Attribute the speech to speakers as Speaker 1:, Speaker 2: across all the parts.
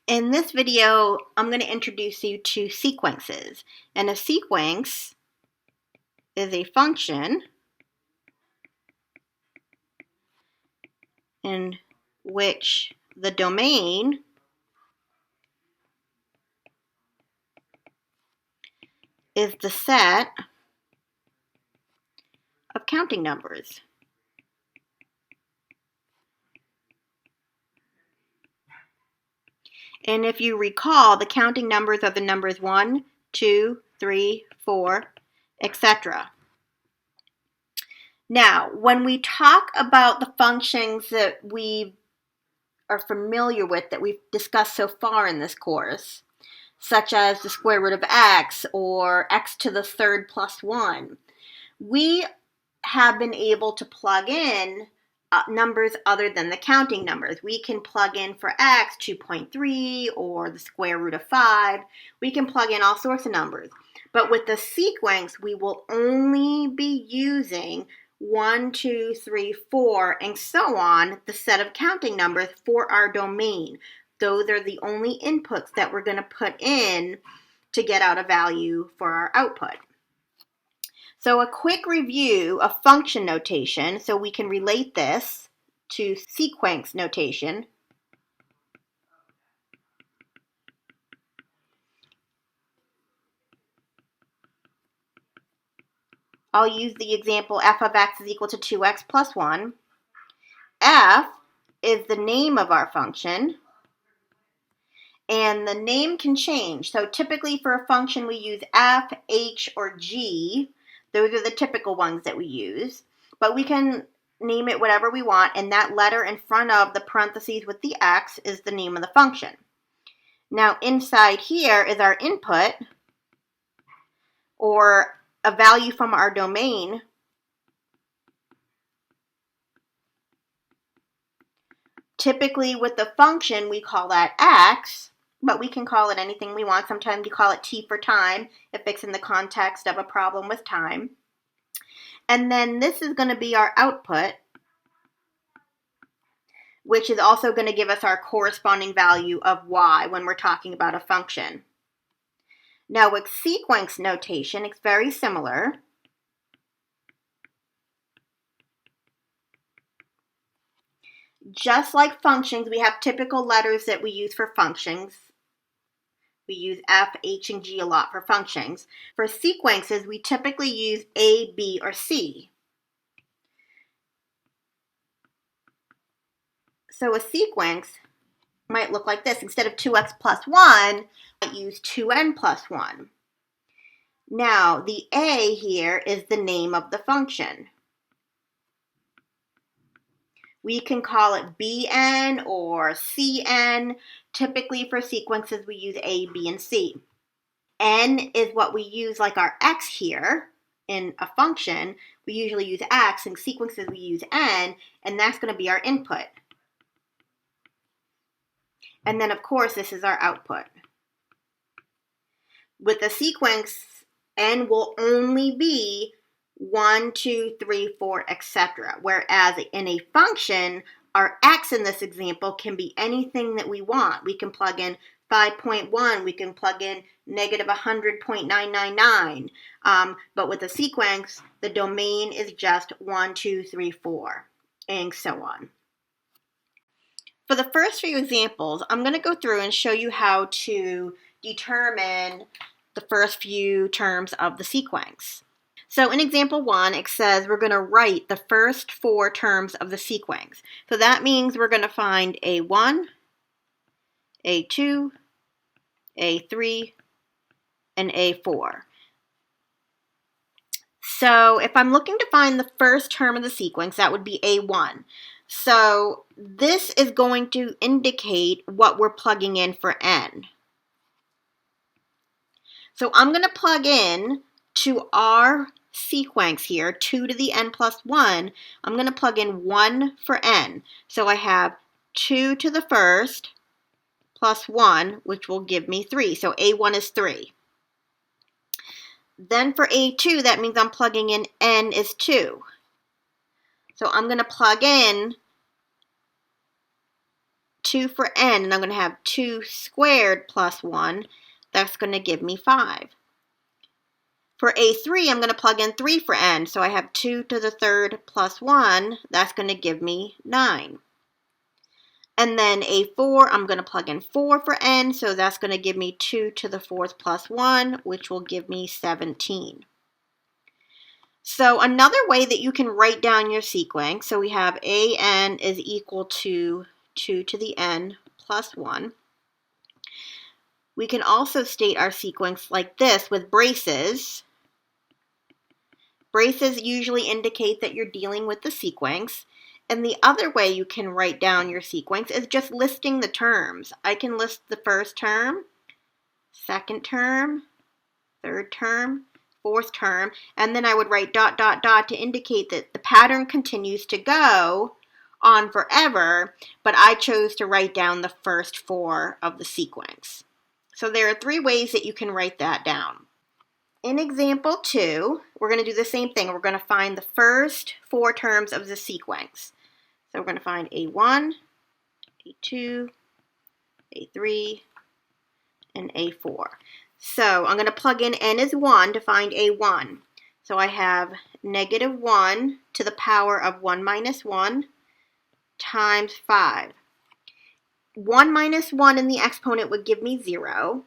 Speaker 1: In this video, I'm going to introduce you to sequences. And a sequence is a function in which the domain is the set of counting numbers. And if you recall, the counting numbers are the numbers 1, 2, 3, 4, etc. Now, when we talk about the functions that we are familiar with, that we've discussed so far in this course, such as the square root of x or x to the third plus 1, we have been able to plug in numbers other than the counting numbers. We can plug in for x 2.3 or the square root of 5. We can plug in all sorts of numbers. But with the sequence, we will only be using 1, 2, 3, 4, and so on, the set of counting numbers for our domain. Those are the only inputs that we're going to put in to get out a value for our output. So a quick review of function notation, so we can relate this to sequence notation. I'll use the example f of x is equal to 2x plus 1. F is the name of our function, and the name can change. So typically for a function we use f, h, or g. Those are the typical ones that we use. But we can name it whatever we want, and that letter in front of the parentheses with the x is the name of the function. Now inside here is our input, or a value from our domain. Typically with the function we call that x, but we can call it anything we want. Sometimes you call it t for time if it's in the context of a problem with time. And then this is going to be our output, which is also going to give us our corresponding value of y when we're talking about a function. Now with sequence notation, it's very similar. Just like functions, we have typical letters that we use for functions. We use f, h, and g a lot for functions. For sequences, we typically use a, b, or c. So a sequence might look like this. Instead of 2x plus 1, I use 2n plus 1. Now, the a here is the name of the function. We can call it bn or cn. Typically for sequences, we use a, b, and c. N is what we use like our x here in a function. We usually use x. In sequences, we use n, and that's going to be our input. And then, of course, this is our output. With a sequence, n will only be 1, 2, 3, 4, etc. Whereas in a function, our x in this example can be anything that we want. We can plug in 5.1, we can plug in negative 100.999. But with a sequence, the domain is just 1, 2, 3, 4, and so on. For the first few examples, I'm going to go through and show you how to determine the first few terms of the sequence. So in example 1, it says we're going to write the first 4 terms of the sequence. So that means we're going to find A1, A2, A3, and A4. So if I'm looking to find the first term of the sequence, that would be A1. So this is going to indicate what we're plugging in for n. So I'm going to plug in to our sequence here, 2 to the n plus 1, I'm going to plug in 1 for n. So I have 2 to the first plus 1, which will give me 3. So A1 is 3. Then for A2, that means I'm plugging in n is 2. So I'm going to plug in 2 for n, and I'm going to have 2 squared plus 1. That's going to give me 5. For A3, I'm going to plug in 3 for n, so I have 2 to the third plus 1. That's going to give me 9. And then A4, I'm going to plug in 4 for n, so that's going to give me 2 to the fourth plus 1, which will give me 17. So another way that you can write down your sequence, so we have an is equal to 2 to the n plus 1. We can also state our sequence like this with braces. Braces usually indicate that you're dealing with the sequence. And the other way you can write down your sequence is just listing the terms. I can list the first term, second term, third term, fourth term, and then I would write ... to indicate that the pattern continues to go on forever, but I chose to write down the first 4 of the sequence. So there are 3 ways that you can write that down. In example 2, we're going to do the same thing. We're going to find the first 4 terms of the sequence. So we're going to find A1, A2, A3, and A4. So I'm going to plug in n is 1 to find A1. So I have negative 1 to the power of 1 minus 1 times 5. 1 minus 1 in the exponent would give me 0.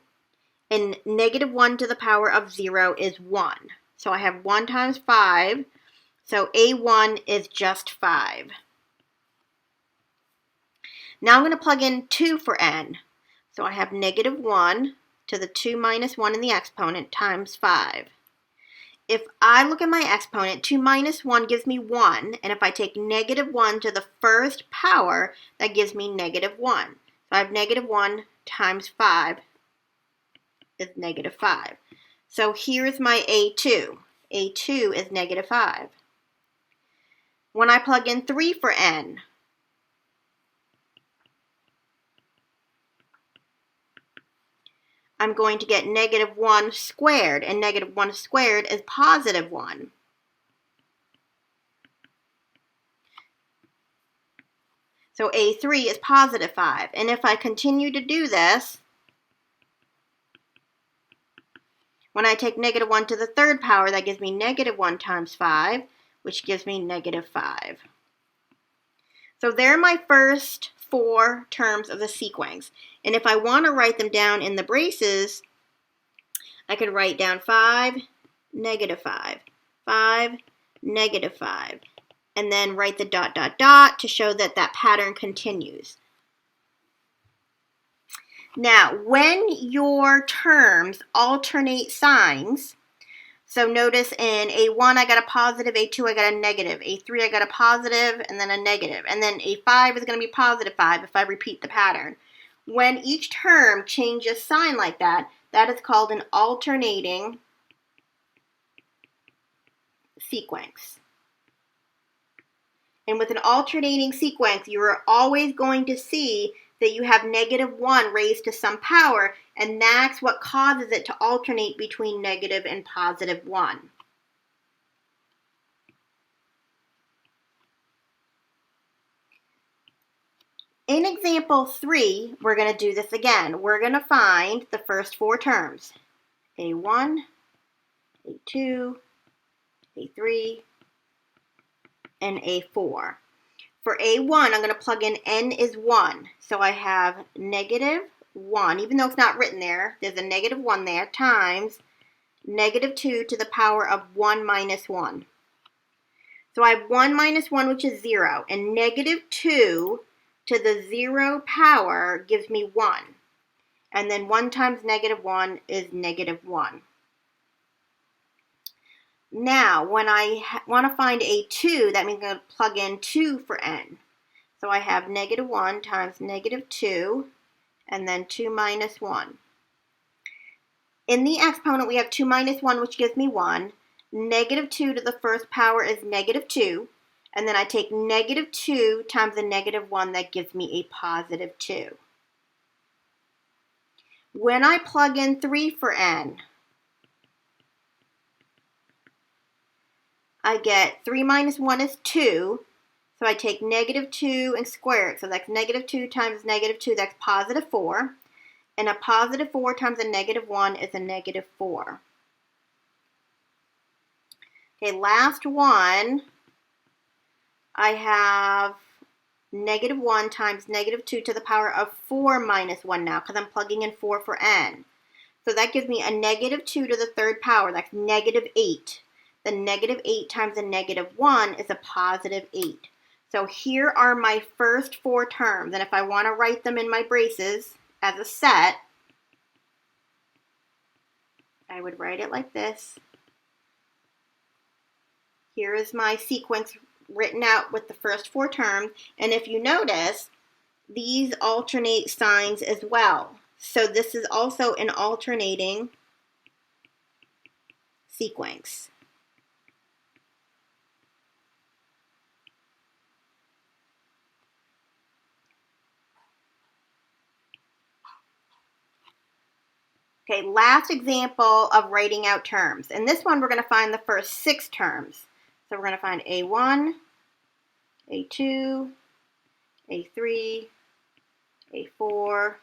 Speaker 1: And negative 1 to the power of 0 is 1. So I have 1 times 5. So A1 is just 5. Now I'm going to plug in 2 for n. So I have negative 1 to the 2 minus 1 in the exponent times 5. If I look at my exponent, 2 minus 1 gives me 1. And if I take negative 1 to the first power, that gives me negative 1. So I have negative 1 times 5 is negative 5. So here's my A2. A2 is negative 5. When I plug in 3 for n, I'm going to get negative 1 squared, and negative 1 squared is positive 1. So A3 is positive 5. And if I continue to do this, when I take negative 1 to the third power, that gives me negative 1 times 5, which gives me negative 5. So there are my first 4 terms of the sequence. And if I want to write them down in the braces, I could write down 5, negative 5, 5, negative 5, and then write the ... to show that that pattern continues. Now, when your terms alternate signs, so notice in A1 I got a positive, A2 I got a negative, A3 I got a positive and then a negative, and then A5 is going to be positive 5 if I repeat the pattern. When each term changes sign like that, that is called an alternating sequence. And with an alternating sequence, you are always going to see that you have negative 1 raised to some power, and that's what causes it to alternate between negative and positive 1. In example 3, we're going to do this again. We're going to find the first 4 terms. A1, A2, A3, and A4. For A1, I'm going to plug in n is 1. So I have negative 1, even though it's not written there, there's a negative 1 there, times negative 2 to the power of 1 minus 1. So I have 1 minus 1, which is 0, and negative 2 to the 0 power gives me 1. And then 1 times negative 1 is negative 1. Now, when I want to find A2, that means I'm going to plug in 2 for n. So I have negative 1 times negative 2, and then 2 minus 1. In the exponent, we have 2 minus 1, which gives me 1. Negative 2 to the first power is negative 2. And then I take negative 2 times the negative 1, that gives me a positive 2. When I plug in 3 for n, I get 3 minus 1 is 2. So I take negative 2 and square it. So that's negative 2 times negative 2, that's positive 4. And a positive 4 times a negative 1 is a negative 4. Okay, last one, I have negative 1 times negative 2 to the power of 4 minus 1 now, because I'm plugging in 4 for n. So that gives me a negative 2 to the third power. That's negative 8. The negative 8 times a negative 1 is a positive 8. So here are my first 4 terms. And if I want to write them in my braces as a set, I would write it like this. Here is my sequence written out with the first 4 terms. And if you notice, these alternate signs as well. So this is also an alternating sequence. Okay, last example of writing out terms. In this one, we're going to find the first 6 terms. So we're going to find A1, A2, A3, A4,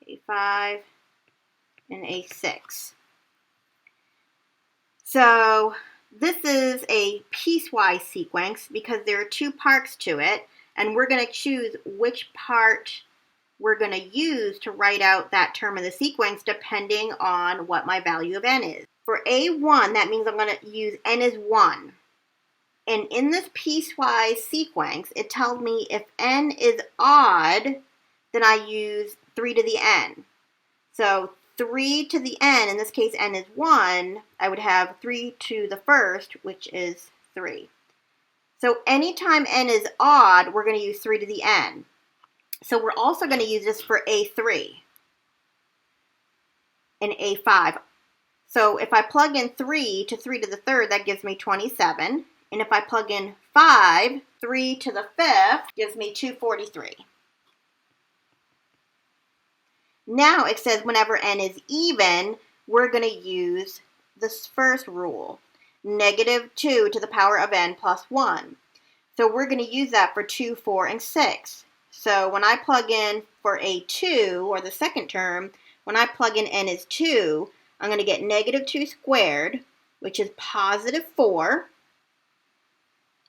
Speaker 1: A5, and A6. So this is a piecewise sequence because there are 2 parts to it, and we're going to choose which part we're going to use to write out that term in the sequence depending on what my value of n is. For A1, that means I'm going to use n as 1. And in this piecewise sequence, it tells me if n is odd, then I use 3 to the n. So 3 to the n, in this case n is 1, I would have 3 to the first, which is 3. So anytime n is odd, we're going to use 3 to the n. So we're also going to use this for A3 and A5. So if I plug in 3 to 3 to the third, that gives me 27. And if I plug in 5, 3 to the fifth, gives me 243. Now it says whenever n is even, we're going to use this first rule, negative 2 to the power of n plus 1. So we're going to use that for 2, 4, and 6. So when I plug in for A2, or the second term, when I plug in n is 2, I'm going to get negative 2 squared, which is positive 4,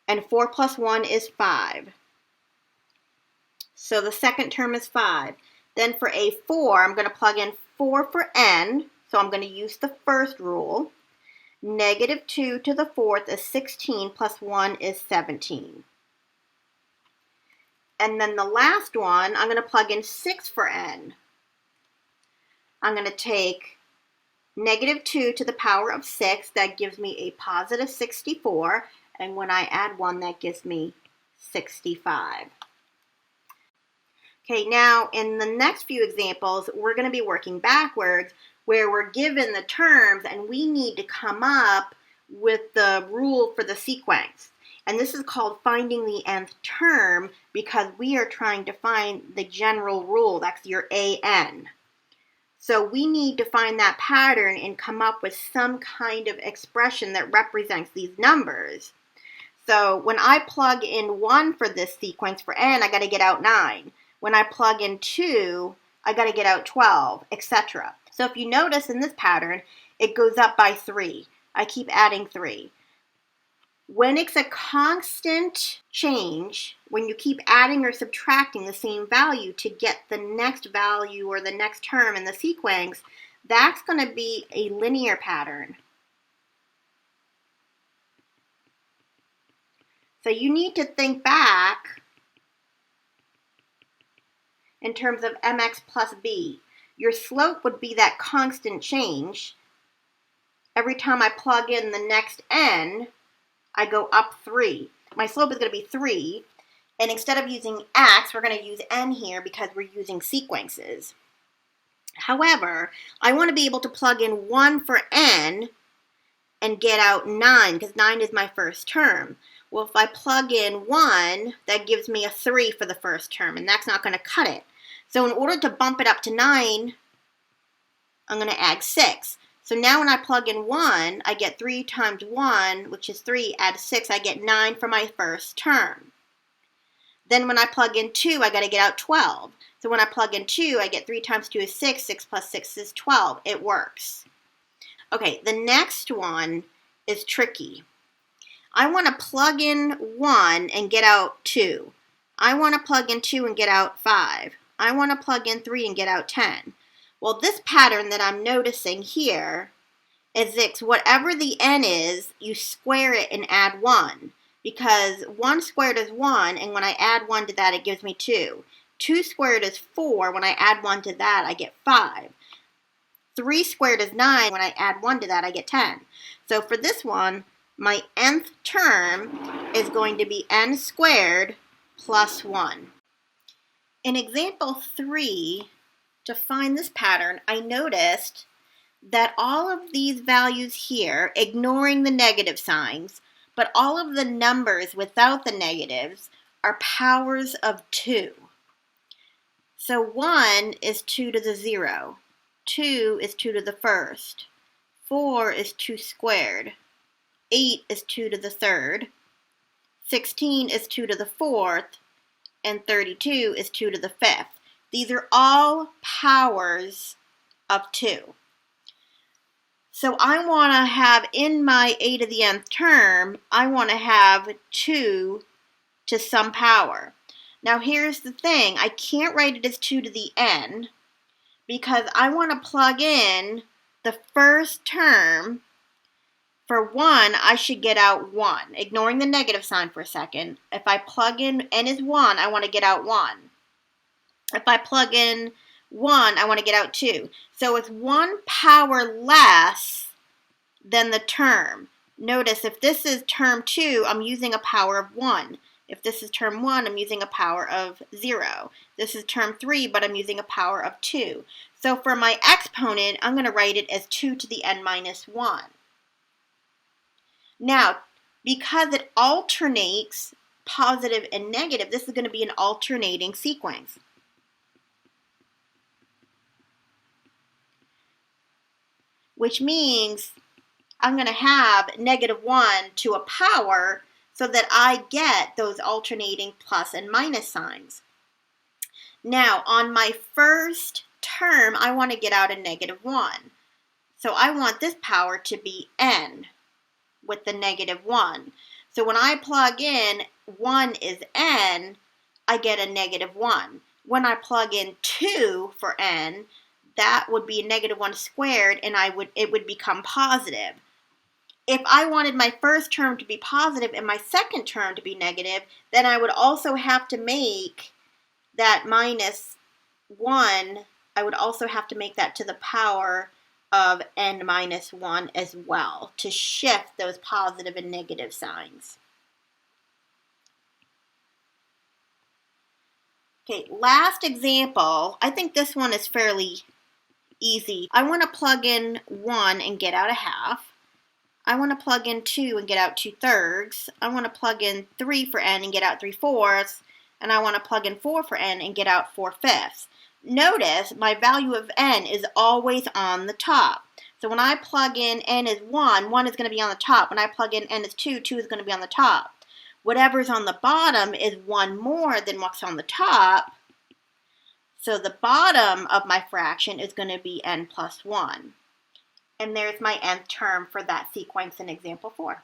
Speaker 1: and 4 plus 1 is 5. So the second term is 5. Then for A4, I'm going to plug in 4 for n, so I'm going to use the first rule. Negative 2 to the fourth is 16, plus 1 is 17. And then the last one, I'm going to plug in 6 for n. I'm going to take negative 2 to the power of 6, that gives me a positive 64, and when I add 1, that gives me 65. Okay, now in the next few examples, we're going to be working backwards, where we're given the terms and we need to come up with the rule for the sequence. And this is called finding the nth term because we are trying to find the general rule. That's your AN. So we need to find that pattern and come up with some kind of expression that represents these numbers. So when I plug in 1 for this sequence for n, I got to get out 9. When I plug in 2, I got to get out 12, etc. So if you notice in this pattern, it goes up by 3. I keep adding 3. When it's a constant change, when you keep adding or subtracting the same value to get the next value or the next term in the sequence, that's going to be a linear pattern. So you need to think back in terms of mx plus b. Your slope would be that constant change. Every time I plug in the next n, I go up 3. My slope is going to be 3, and instead of using x, we're going to use n here because we're using sequences. However, I want to be able to plug in 1 for n and get out 9, because 9 is my first term. Well, if I plug in 1, that gives me a 3 for the first term, and that's not going to cut it. So in order to bump it up to 9, I'm going to add 6. So now when I plug in 1, I get 3 times 1, which is 3, add 6, I get 9 for my first term. Then when I plug in 2, I got to get out 12. So when I plug in 2, I get 3 times 2 is 6. 6 plus 6 is 12. It works. Okay, the next one is tricky. I want to plug in 1 and get out 2. I want to plug in 2 and get out 5. I want to plug in 3 and get out 10. Well, this pattern that I'm noticing here is this. Whatever the n is, you square it and add 1. Because 1 squared is 1, and when I add 1 to that, it gives me 2. 2 squared is 4. When I add 1 to that, I get 5. 3 squared is 9. When I add 1 to that, I get 10. So for this one, my nth term is going to be n squared plus 1. In example 3, to find this pattern, I noticed that all of these values here, ignoring the negative signs, but all of the numbers without the negatives are powers of 2. So 1 is 2 to the 0. 2 is 2 to the first. 4 is 2 squared. 8 is 2 to the third. 16 is 2 to the fourth. And 32 is 2 to the fifth. These are all powers of 2. So I want to have in my a to the nth term, I want to have 2 to some power. Now here's the thing, I can't write it as 2 to the n because I want to plug in the first term. For 1, I should get out 1, ignoring the negative sign for a second. If I plug in n is 1, I want to get out 1. If I plug in 1, I want to get out 2. So it's 1 power less than the term. Notice if this is term 2, I'm using a power of 1. If this is term 1, I'm using a power of 0. This is term 3, but I'm using a power of 2. So for my exponent, I'm going to write it as 2 to the n minus 1. Now, because it alternates positive and negative, this is going to be an alternating sequence. Which means I'm going to have negative 1 to a power so that I get those alternating plus and minus signs. Now, on my first term, I want to get out a negative 1. So I want this power to be n with the negative 1. So when I plug in 1 is n, I get a negative 1. When I plug in 2 for n, that would be a negative 1 squared, and it would become positive. If I wanted my first term to be positive and my second term to be negative, then I would also have to make that minus 1, I would also have to make that to the power of n minus 1 as well to shift those positive and negative signs. Okay, last example. I think this one is fairly easy. I want to plug in 1 and get out a half. I want to plug in 2 and get out 2/3. I want to plug in 3 for n and get out 3/4. And I want to plug in 4 for n and get out 4/5. Notice my value of n is always on the top. So when I plug in n is 1, 1 is going to be on the top. When I plug in n is 2, 2 is going to be on the top. Whatever's on the bottom is 1 more than what's on the top. So the bottom of my fraction is going to be n plus 1. And there's my nth term for that sequence in example 4.